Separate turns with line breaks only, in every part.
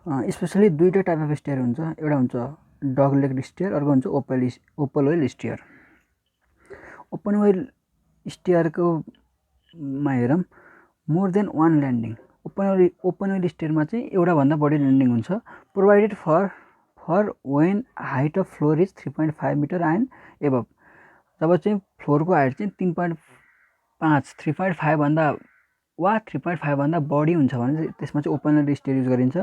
Specially दुईटा type of stair हुन्छ। एउटा हुन्छ डगलेग स्टेयर, अर्को हुन्छ open well stair. Open well स्टेयरको मा हेरौँ more than one landing. Open well स्टेयरमा चाहिँ एउटा भन्दा बढी ल्यान्डिङ हुन्छ। Provided for when height of floor is 3.5 meter and above. जब चाहिँ फ्लोरको हाइट चाहिँ 3.5 3.5 भन्दा वा 3.5 भन्दा बढी हुन्छ भने चाहिँ त्यसमा चाहिँ ओपन वेल स्टेयर युज गरिन्छ।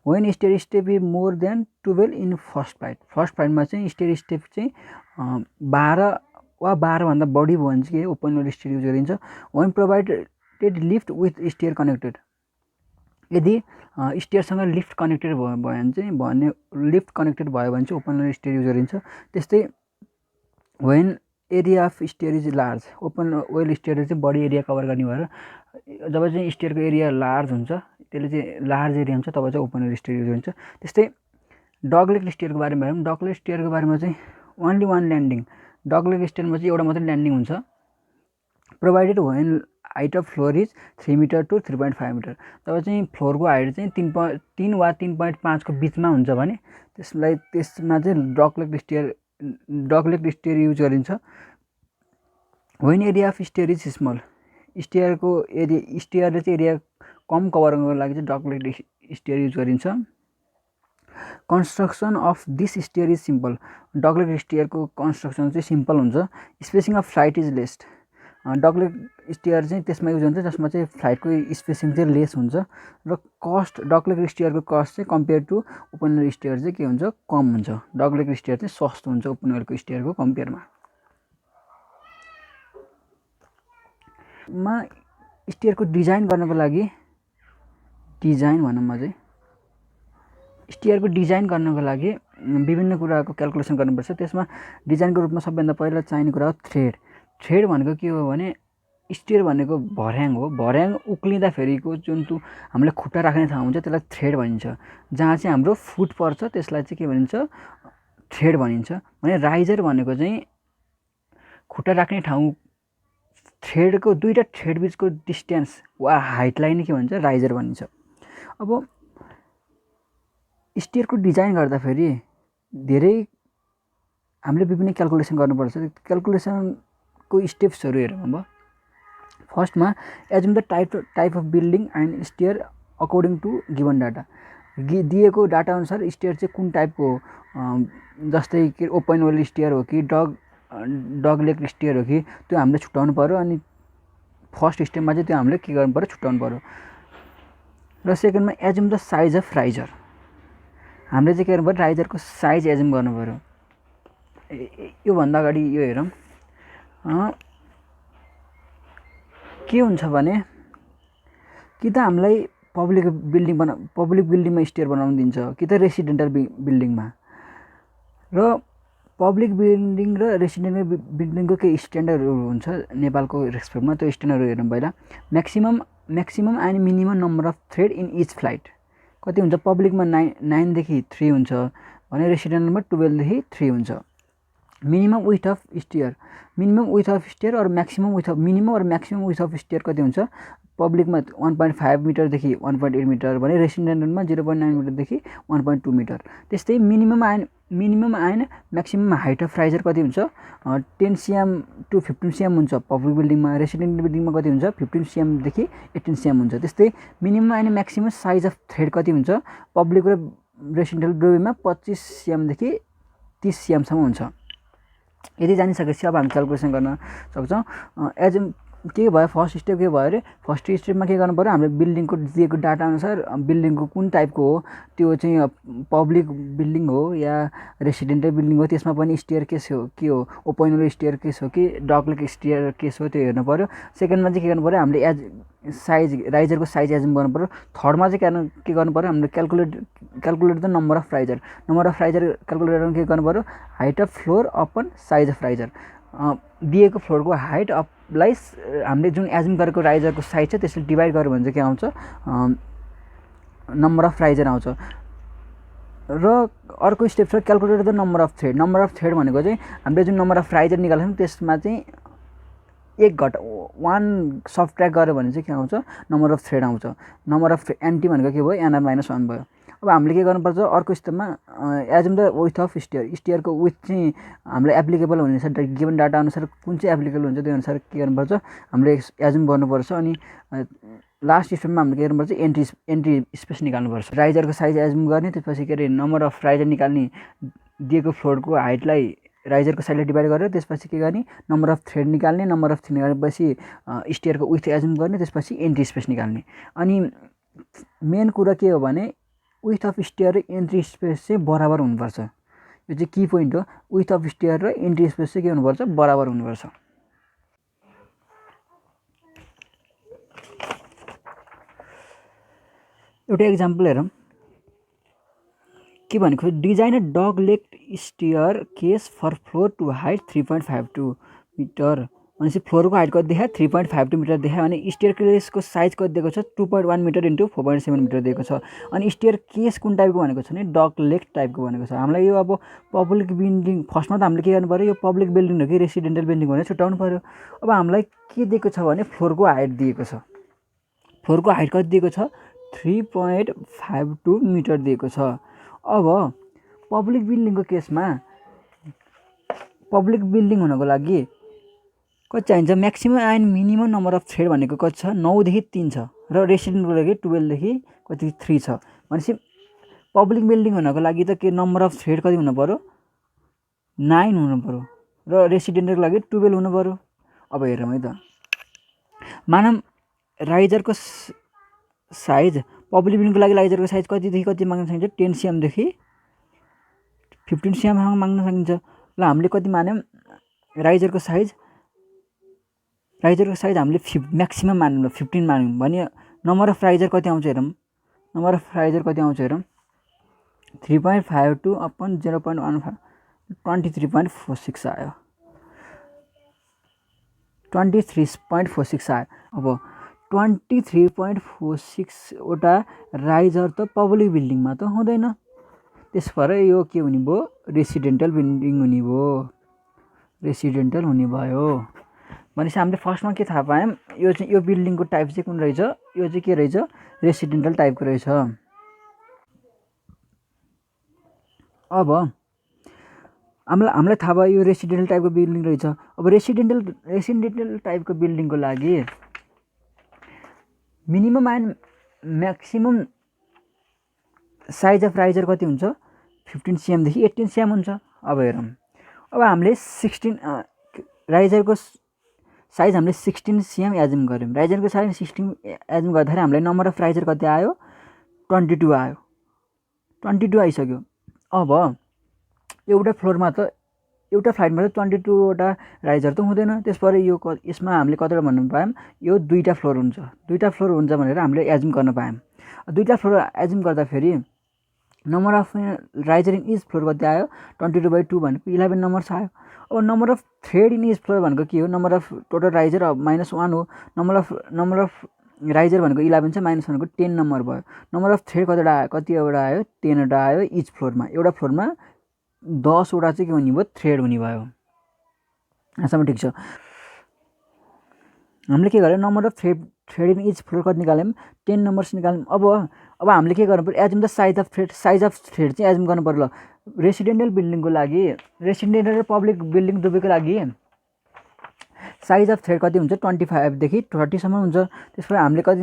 When stair step is more than 12 in first फ्लाइटमा चाहिँ स्टेयर स्टेप चाहिँ 12 वा 12 भन्दा बढी भयो भने चाहिँ ओपन वेल स्टेयर युज गरिन्छ। When provided lift with stair connected, यदि स्टेयरसँग लिफ्ट कनेक्टेड भयो भने चाहिँ ओपन वेल स्टेयर युज गरिन्छ। त्यस्तै when area of stair is large, open well stair चाहिँ बढी एरिया कभर गर्ने भएर जब चाहिँ स्टेयरको एरिया लार्ज हुन्छ, त्यसले चाहिँ लार्ज एरिया हुन्छ, तब चाहिँ ओपन वेल स्टेयर युज गरिन्छ। त्यस्तै डगलेग स्टेयरको बारेमा हेरौँ। डगलेग स्टेयरको बारेमा चाहिँ ओन्ली वान ल्यान्डिङ। डगलेग स्टेयरमा चाहिँ एउटा मात्रै ल्यान्डिङ हुन्छ। Provided when height of floor is 3 metre to 3.5 metre. तब चाहिँ फ्लोरको हाइट चाहिँ 3 वा 3.5 को बिचमा हुन्छ भने त्यसमा चाहिँ डगलेग स्टेयर युज गरिन्छ। When area of stair is small, स्टेयरले चाहिँ एरिया कम कभर गर्नको लागि चाहिँ डगलेग स्टेयर युज गरिन्छ। Construction of this stair is simple. Dogleg स्टेयरको कन्स्ट्रक्सन चाहिँ सिम्पल हुन्छ। Spacing of flight is least. Dogleg stair चाहिँ त्यसमा युज हुन्छ जसमा चाहिँ फ्लाइटको स्पेसिङ चाहिँ लेस हुन्छ र कस्ट डगलेग स्टेयरको कस्ट चाहिँ compare to open well stair चाहिँ के हुन्छ, कम हुन्छ। डगलेग स्टेयर चाहिँ सस्तो हुन्छ ओपन वेलको स्टेयरको कम्पेयरमा। स्टेयरको डिजाइन गर्नको लागि स्टेयरको डिजाइन गर्नको लागि विभिन्न कुराको क्याल्कुलेसन गर्नुपर्छ। त्यसमा डिजाइनको रूपमा सबभन्दा पहिला चाहिने कुरा हो थ्रेड भनेको के हो भने स्टेयर भनेको भर्याङ हो। भर्याङ उक्लिँदाखेरिको जुन हामीले खुट्टा राख्ने ठाउँ हुन्छ त्यसलाई थ्रेड भनिन्छ। जहाँ चाहिँ हाम्रो फुट पर्छ त्यसलाई चाहिँ के भनिन्छ, थ्रेड भनिन्छ। भने राइजर भनेको चाहिँ खुट्टा राख्ने ठाउँ थ्रेडको दुईटा थ्रेड बिचको डिस्टेन्स वा हाइटलाई नै के भन्छ, राइजर भनिन्छ। अब स्टेयरको डिजाइन गर्दाखेरि धेरै हामीले विभिन्न क्याल्कुलेसन गर्नुपर्छ। क्याल्कुलेसनको स्टेप्सहरू हेरौँ। अब फर्स्टमा assume the type of building and stair according to given data. दिएको डाटा अनुसार स्टेयर चाहिँ कुन टाइपको हो, जस्तै कि ओपन वेल स्टेयर हो कि डगलेग स्टेयर हो कि त्यो हामीले छुट्याउनु पर्यो। अनि फर्स्ट स्टेपमा चाहिँ त्यो हामीले के गर्नु पर्यो, छुट्याउनु पर्यो। र सेकेन्डमा assume the size of riser. हामीले चाहिँ के गर्नु पर्यो, राइजरको साइज एज्युम गर्नु पर्यो। योभन्दा अगाडि यो हेरौँ। के हुन्छ भने कि त हामीलाई पब्लिक बिल्डिङमा स्टेयर बनाउनु दिन्छ कि त रेसिडेन्टल बिल्डिङमा। र पब्लिक बिल्डिङ र रेसिडेन्टल बिल्डिङको केही स्ट्यान्डर्डहरू हुन्छ नेपालको रेस्पेक्टमा। त्यो स्ट्यान्डर्डहरू हेरौँ पहिला। Maximum and minimum number of thread in each flight कति हुन्छ। पब्लिकमा 9 देखि 3 हुन्छ भने रेसिडेन्टलमा 12 देखि 3 हुन्छ। मिनिमम विथ अफ स्टेयर और म्याक्सिमम विथ अफ स्टेयर कति हुन्छ। पब्लिकमा 1.5 मिटरदेखि 1.8 मिटर भने रेसिडेन्टलमा 0.9 मिटरदेखि 1.2 मिटर। त्यस्तै minimum and maximum height of riser कति हुन्छ, 10 cm टु 15 cm हुन्छ पब्लिक बिल्डिङमा। रेसिडेन्टल बिल्डिङमा कति हुन्छ, 15 cm देखि 18 cm हुन्छ। त्यस्तै minimum and maximum size of thread कति हुन्छ, पब्लिक र रेसिडेन्टल दुवैमा 25 cm देखि 30 cm सम्म हुन्छ। यदि जानिसकेपछि अब हामी क्याल्कुलेसन गर्न सक्छौँ। के भयो, फर्स्ट स्टेप के भयो अरे, फर्स्ट स्टेपमा के गर्नु पर्यो, हामीले बिल्डिङको दिएको डाटा अनुसार बिल्डिङको कुन टाइपको हो, त्यो चाहिँ पब्लिक बिल्डिङ हो या रेसिडेन्टल बिल्डिङ हो, त्यसमा पनि स्टेयर के हो, ओपन वेल स्टेयर केस हो कि डगलेग स्टेयर केस हो, त्यो हेर्नु पर्यो। सेकेन्डमा चाहिँ के गर्नु पर्यो, हामीले राइजरको साइज एज्युम गर्नु पर्यो। थर्डमा चाहिँ के गर्नु पर्यो, हामीले calculate the number of riser calculate गर्न के गर्नु पर्यो, height of floor upon size of riser. दिएको फ्लोरको हाइट अपलाई हामीले जुन एज्युम गरेको राइजरको साइज छ त्यसले डिभाइड गर्यो भने चाहिँ के आउँछ, नम्बर अफ राइजर आउँछ। र अर्को स्टेप छ calculate the number of thread भनेको चाहिँ हामीले जुन नम्बर अफ राइजर निकाल्छौँ त्यसमा चाहिँ 1 सब्ट्र्याक्ट गर्यो भने चाहिँ के आउँछ, नम्बर अफ थ्रेड आउँछ। नम्बर अफ एनटी भनेको के भयो, एनआर -1 भयो। अब हामीले के गर्नुपर्छ अर्को स्टेपमा एजुम द विथ अफ स्टियरको विथ चाहिँ हामीलाई एप्लिकेबल हुनेछ गिभन डाटा अनुसार कुन चाहिँ एप्लिकेबल हुन्छ त्यो अनुसार के गर्नुपर्छ हामीले एजुम गर्नुपर्छ। अनि लास्ट स्टेपमा हामीले के गर्नुपर्छ एन्ट्री स्पेस निकाल्नुपर्छ। राइजरको साइज एजुम गर्ने, त्यसपछि के अरे नम्बर अफ राइजर निकाल्ने, दिएको फ्लोरको हाइटलाई राइजरको साइडले डिभाइड गरेर त्यसपछि के गर्ने नम्बर अफ थ्रेड निकाल्ने, नम्बर अफ थ्रेड निकालेपछि स्टियरको विथ एजुम गर्ने, त्यसपछि एन्ट्री स्पेस निकाल्ने। अनि मेन कुरा के हो भने विथ अफ स्टियर र एन्ट्री स्पेस चाहिँ बराबर हुनुपर्छ। यो चाहिँ की पोइन्ट हो। विथ अफ स्टियर र एन्ट्री स्पेस चाहिँ के हुनुपर्छ बराबर हुनुपर्छ। एउटा इक्जाम्पल हेरौँ के भनेको design a dogleg staircase for floor to height 3.52 metre. भनेपछि फ्लोरको हाइट कति देखायो 3.52 मिटर देखायो भने स्टियर केसको साइज कति दिएको छ 2.1 मिटर इन्टु 4.7 मिटर दिएको छ। अनि स्टियर केस कुन टाइपको भनेको छ भने डग लेग टाइपको भनेको छ। हामीलाई यो अब पब्लिक बिल्डिङ फर्स्टमा त हामीले के गर्नु पऱ्यो यो पब्लिक बिल्डिङ हो कि रेसिडेन्टल बिल्डिङ भनेर छुट्याउनु पऱ्यो। अब हामीलाई के दिएको छ भने फ्लोरको हाइट दिएको छ। फ्लोरको हाइट कति दिएको छ 3.52 मिटर दिएको छ। अब पब्लिक बिल्डिङको केसमा पब्लिक बिल्डिङ हुनको लागि कति चाहिन्छ maximum and minimum number of thread भनेको कति छ 9 देखि 3 छ र रेसिडेन्टको लागि 12 देखि कति 3 छ। भनेपछि पब्लिक बिल्डिङ हुनको लागि त के नम्बर अफ थ्रेड कति हुनु पर्यो 9 हुनु पर्यो र रेसिडेन्टको लागि 12 हुनु पर्यो। अब हेरौँ है त मानम राइजरको साइज पब्लिक बिल्डिङको लागि राइजरको साइज कतिदेखि कति माग्न सकिन्छ 10 cm देखि 15 cm माग्न सकिन्छ। ल हामीले कति मान्यौँ राइजरको साइज हामीले म्याक्सिमम मान्यौँ 15 मान्यौँ भने नम्बर अफ राइजर कति आउँछ हेरौँ। नम्बर अफ राइजर कति आउँछ हेरौँ 3.52 अपन 0.15 23.46 आयो 23.46 आयो। अब 23.46 वटा राइजर त पब्लिक बिल्डिङमा त हुँदैन। त्यसभएर यो के हुने भयो रेसिडेन्टल बिल्डिङ हुने भयो रेसिडेन्टल हुने भयो। भनेपछि हामीले फर्स्टमा के थाहा पायौँ यो चाहिँ यो बिल्डिङको टाइप चाहिँ कुन रहेछ यो चाहिँ के रहेछ रेसिडेन्टल टाइपको रहेछ। अब हामीलाई थाहा भयो यो रेसिडेन्टल टाइपको बिल्डिङ रहेछ। अब रेसिडेन्टल टाइपको बिल्डिङको लागि minimum and maximum size of riser कति हुन्छ 15 cm देखि 18 cm हुन्छ। अब हेरौँ अब हामीले 16 राइजरको साइज हामीले 16 cm एजुम गऱ्यौँ। राइजरको साइज 16 एजुम गर्दाखेरि हामीलाई नम्बर अफ राइजर कति आयो 22 आयो 22 आइसक्यो। अब एउटा फ्लोरमा त एउटा फ्लाइटमा त 22 वटा राइजर त हुँदैन। त्यसबाट यसमा हामीले कतिवटा भन्नु पायौँ यो दुईटा फ्लोर हुन्छ भनेर हामीले एजुम गर्न पायौँ। दुईटा फ्लोर एजुम गर्दाखेरि number of riser in each floor कति आयो 22/2 भनेको 11 नम्बर्स आयो। अब number of thread in each floor भनेको के हो नम्बर अफ टोटल राइजर -1 हो। नम्बर अफ राइजर भनेको 11 छ -1 भनेको 10 नम्बर भयो। नम्बर अफ थ्रेड कतिवटा आयो 10 वटा आयो इच फ्लोरमा। एउटा फ्लोरमा 10 वटा चाहिँ के हुने भयो थ्रेड हुने भयो। यहाँसम्म ठिक छ। हामीले के गर्यौँ number of thread in each floor कति निकाल्यौँ 10 नम्बर्स निकाल्यौँ। अब हामीले के गर्नु पर्यो assume the size of thread चाहिँ एजुम गर्नु पर्यो। ल रेसिडेन्टल बिल्डिङको लागि रेसिडेन्टल र पब्लिक बिल्डिङ दुवैको लागि साइज अफ थ्रेड कति हुन्छ 25 देखि 30 सम्म हुन्छ। त्यसपछि हामीले कति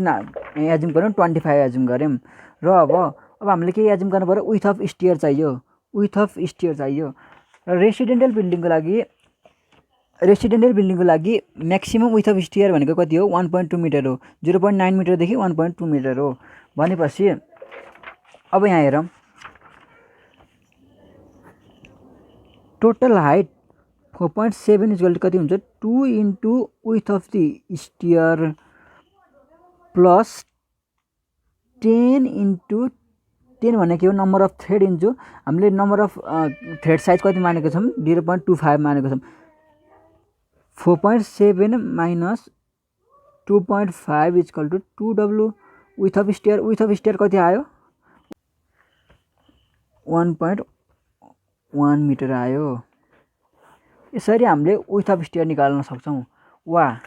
एजुम गऱ्यौँ 25 एजुम गऱ्यौँ। र अब हामीले के एजुम गर्नु पर्यो विथ अफ स्टियर चाहियो र रेसिडेन्टल बिल्डिङको लागि म्याक्सिमम विथ अफ स्टियर भनेको कति हो 1.2 मिटर हो 0.9 मिटरदेखि 1.2 मिटर हो। भनेपछि अब यहाँ हेरौँ टोटल हाइट 4.7 इक्वल टु कति हुन्छ 2 into width of the stair plus 10 into 10 भनेको हो नम्बर अफ थ्रेड इन्टु हामीले नम्बर अफ थ्रेड साइज कति मानेको छौँ 0.25 मानेको छौँ। 4.7 minus 2.5 equal to 2W width of stair कति आयो 1.1 मिटर आयो। यसरी हामीले विथ अफ स्टियर निकाल्न सक्छौँ। वा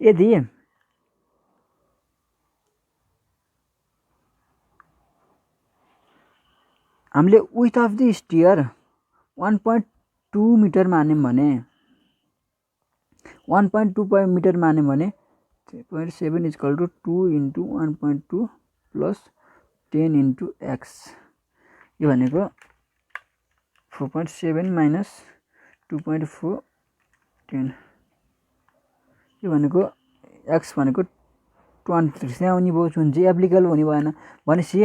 यदि हामीले width of the stair 1.2 meter मान्यौँ भने 1.2 मिटर मान्यौँ भने 3.7 equal to 2 into 1.2 plus 10 into x. यो भनेको 4.7 माइनस 2.4 10। यो भनेको एक्स भनेको 23 यहाँ आउने भयो, जुन चाहिँ एप्लिकेबल हुने भएन। भनेपछि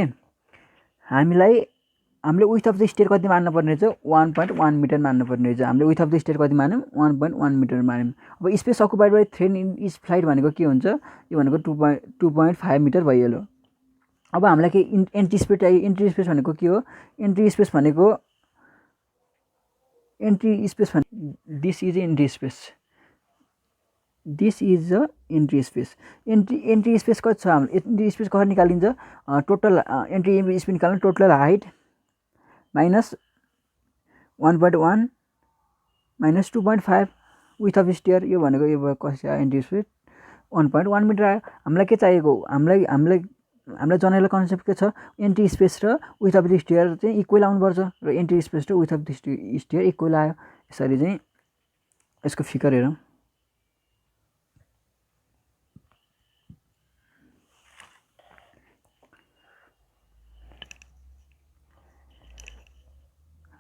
हामीले विथ अफ द स्टियर कति मान्नु पर्ने रहेछ 1.1 मिटर मान्नु पर्ने रहेछ। हामीले विथ अफ द स्टियर कति मान्यौँ 1.1 मिटर मान्यौँ। अब space occupied by thread in each flight भनेको के हुन्छ, यो भनेको 2.5 मिटर भइहाल्यो। अब हामीलाई के एन्ट्री स्पेस चाहियो। एन्ट्री स्पेस भनेको के हो, एन्ट्री स्पेस भनेको this is entry space, this is a entry space. Entry space कति छ हाम्रो, एन्ट्री स्पेस कसरी निकालिन्छ, टोटल एन्ट्री स्पेस निकाल्नु total height minus 1.1 minus 2.5 with of steer. यो भनेको यो भयो कति आयो एन्ट्री स्पेस 1.1 मिटर आयो। हामीलाई के चाहिएको, हामीलाई जनरल कन्सेप्ट के छ, एन्ट्री स्पेस र विथ अफ द स्टियर चाहिँ इक्वल आउनुपर्छ र एन्ट्री स्पेस र with of the steer equal आयो। यसरी चाहिँ यसको फिगर हेरौँ।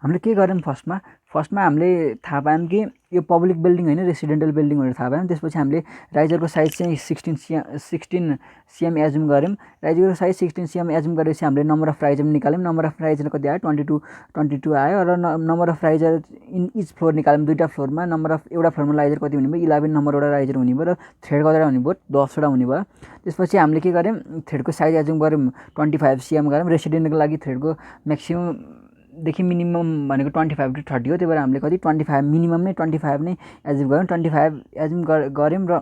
हामीले के गर्यौँ, फर्स्टमा हामीले थाहा पायौँ कि यो पब्लिक बिल्डिङ होइन रेसिडेन्टल बिल्डिङ भनेर थाहा पायौँ। त्यसपछि हामीले राइजरको साइज चाहिँ 16 cm एजुम गऱ्यौँ। राइजरको साइज 16 cm एजुम गरेपछि हामीले नम्बर अफ राइजर निकाल्यौँ। नम्बर अफ राइजर कति आयो 22 आयो र number of riser in each floor निकाल्यौँ। दुईवटा फ्लोरमा नम्बर अफ एउटा फ्लोरमा राइजर कति हुने भयो 11 नम्बरवटा राइजर हुने भयो र थ्रेड कतिवटा हुने भयो 10वटा हुने भयो। त्यसपछि हामीले के गर्यौँ, थ्रेडको साइज एजुम गऱ्यौँ 25 cm गऱ्यौँ। रेसिडेन्टको लागि थ्रेडको म्याक्सिमम देखि मिनिमम भनेको 25 to 30 हो। त्यही भएर हामीले कति 25 मिनिमम नै 25 नै एजुम गऱ्यौँ। 25 एजुम गऱ्यौँ र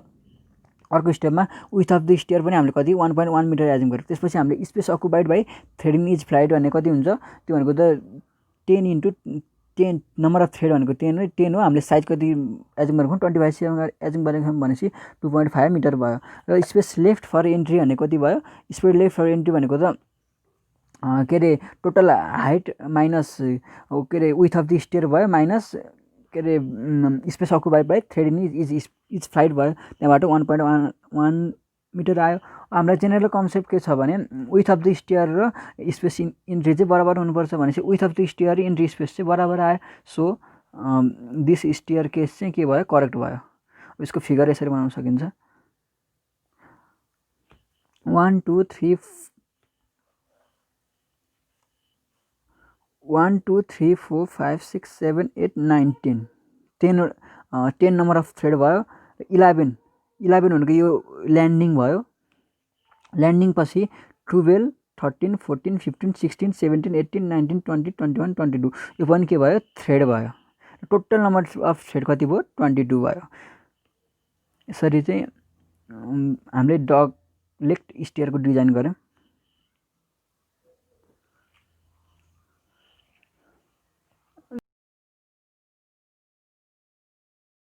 अर्को स्टेपमा विथ अफ द स्टियर पनि हामीले कति 1.1 मिटर एजुम गऱ्यौँ। त्यसपछि हामीले space occupied by thread in each flight भन्ने कति हुन्छ, त्यो भनेको त 10 इन्टु 10 नम्बर अफ थ्रेड भनेको 10 हो। हामीले साइज कति एजुम गरेको 25 cm एजुम गरेको भनेपछि 2.5 मिटर भयो। र स्पेस लेफ्ट फर एन्ट्री भनेको कति भयो, स्पेस लेफ्ट फर एन्ट्री भनेको त के अरे टोटल हाइट माइनस के अरे विथ अफ द स्टियर भयो माइनस के अरे space occupied by thread in each flight भयो। त्यहाँबाट 1.1 मिटर आयो। हामीलाई जेनरल कन्सेप्ट के छ भने विथ अफ द स्टियर र स्पेस इन्ट्री चाहिँ बराबर हुनुपर्छ। भनेपछि with of the steer entry space चाहिँ बराबर आयो। सो दिस स्टियर केस चाहिँ के भयो, करेक्ट भयो। यसको फिगर यसरी बनाउन सकिन्छ। 1 2 3 4 5 6 7 8 9 10 नम्बर अफ थ्रेड भयो। 11 भनेको यो ल्यान्डिङ भयो। ल्यान्डिङ पछि 12 13 14 15 16 17 18 19 20 21 22 यो पनि के भयो, थ्रेड भयो। टोटल नम्बर अफ थ्रेड कति भयो 22 भयो। यसरी चाहिँ हामीले डग लेग स्टियरको डिजाइन गऱ्यौँ।